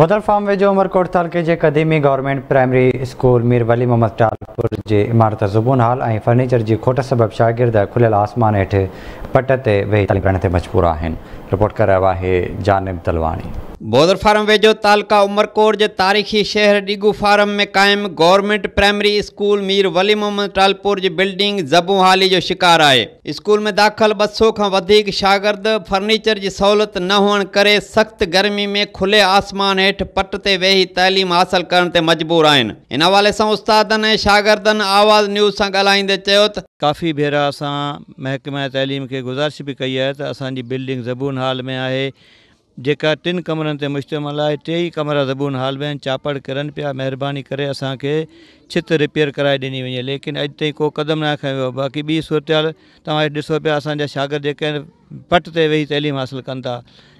मुदल फार्म वेझो उमरकोट तालुके जे क़दीमी गवर्नमेंट प्राइमरी स्कूल मीर वली मोहम्मद टालपुर जे इमारत ज़ुबून हाल ऐं फर्नीचर जी खोट सबब शागिर्द खुलियल आसमान हेठि पट ते वेही तालीम पढ़ण ते मजबूर आहिनि। रिपोर्ट करे रहियो आहे जानिब दलवाणी। बोदर फार्म वेझो तालुका उमरकोट जे तारीख़ी शहर डिगू फार्म में कायम गवर्नमेंट प्राइमरी स्कूल मीर वली मोहम्मद टालपुर जी बिल्डिंग ज़बू हाली जो शिकार है। स्कूल में दाखिल 200 खां वधीक शागिर्द फर्नीचर की सहूलत न हुअण करे सख्त गर्मी में खुले आसमान हेठि पट ते वेही तालीम हासिल करण ते मजबूर आहिनि। इन हवाले से उस्तादन ऐं शागिर्दनि आवाज़ न्यूज़ से ॻाल्हाईंदे चयो त काफ़ी भेरा असां महकमा तालीम के गुज़ारिश भी कई है तो असांजी बिल्डिंग ज़बून हाल में है जेका 3 कमरन ते मुश्तमिल है। 3 कमरा ज़बून हाल में चापड़ करन पिया। मेहरबानी करे असांखे छित रिपेयर कराए ॾिनी वञे, लेकिन अॼु ताईं को क़दम न खयो वियो। बाक़ी ॿी सूरत तव्हां ॾिसो पिया असांजा शागिर्द जेके पट ते वेही तइलीम हासिल कनि था,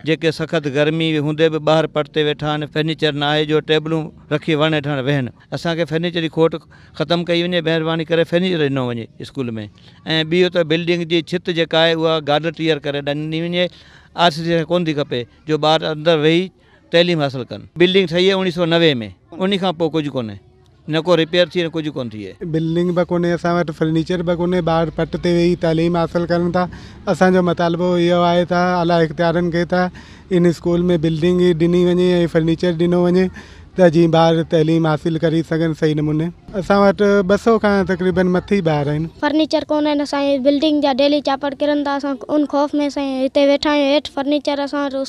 जेके सख़्त गर्मी हूंदे भी ॿाहिरि पट ते वेठा आहिनि। फर्नीचर ना है जो टेबलूं रखी वण हेठां वेहनि। असांखे फर्नीचर जी खोट ख़त्म कई वञे, मेहरबानी करे फर्नीचर ॾिनो वञे स्कूल में। ऐं ॿियो त बिल्डिंग जी छित जेका आहे उहा गार्ड टीयर करे ॾिनी वञे। RCC कोन थी खपे जो ॿार अंदरि वेही तइलीम हासिल कनि। बिल्डिंग ठही है 1990 में, उन खां पोइ कुझु कोन्हे, न को रिपेयर थी न कुछ कोन थिए। बिल्डिंग भी कोन्हे, असां वटि फर्नीचर भी कोन्हे, ॿार पट ते वेही तालीम हासिल करनि था। असांजो मतालबो इहो आहे त आला इख्तियारनि खे त इन स्कूल में बिल्डिंग ॾिनी वञे ऐं फर्नीचर ॾिनो वञे त जीअं ॿार तइलीम हासिल करे सघनि सही नमूने। असां वटि 200 खां तक़रीबन मथे ॿार आहिनि। फर्नीचर कोन आहिनि, असांजी बिल्डिंग जा डेली चापड़ किरनि था। असां उन खौफ़ में असां हिते वेठा आहियूं। हेठि फर्नीचर असां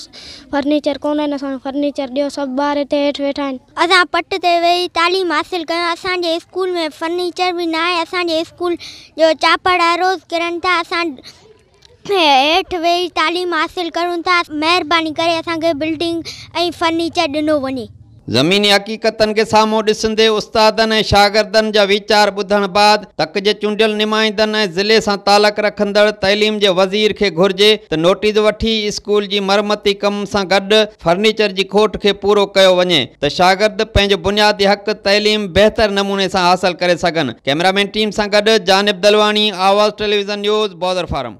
फर्नीचर कोन आहिनि, असां फर्नीचर ॾियो। सभु ॿार हिते हेठि वेठा आहिनि। असां पट ते वेही तालीम हासिल कयूं। असांजे स्कूल में फर्नीचर भी ना आहे। असांजे स्कूल जो चापड़ हर रोज़ किरनि था। असां हेठि वेही तालीम हासिल करूं था। महिरबानी करे असांखे बिल्डिंग ऐं फर्नीचर ॾिनो वञे। ज़मीनी हक़ीक़तन के साम्हूं ॾिसंदे उस्तादन ऐं शागिर्दनि जा वीचार ॿुधण बाद तक जे चूंडियल नुमाइंदनि ऐं ज़िले सां तालुक रखंदड़ तइलीम जे वज़ीर खे घुर्जे त नोटिस वठी स्कूल जी मरमती कम सां गॾु फर्नीचर जी खोट खे पूरो कयो वञे त शागिर्द पंहिंजो बुनियादी हक़ तइलीम बहितर नमूने सां हासिल करे सघनि। कैमरामैन टीम सां गॾु जानिब दलवाणी, आवाज़ टेलीविज़न न्यूज़, बोदर फार्म।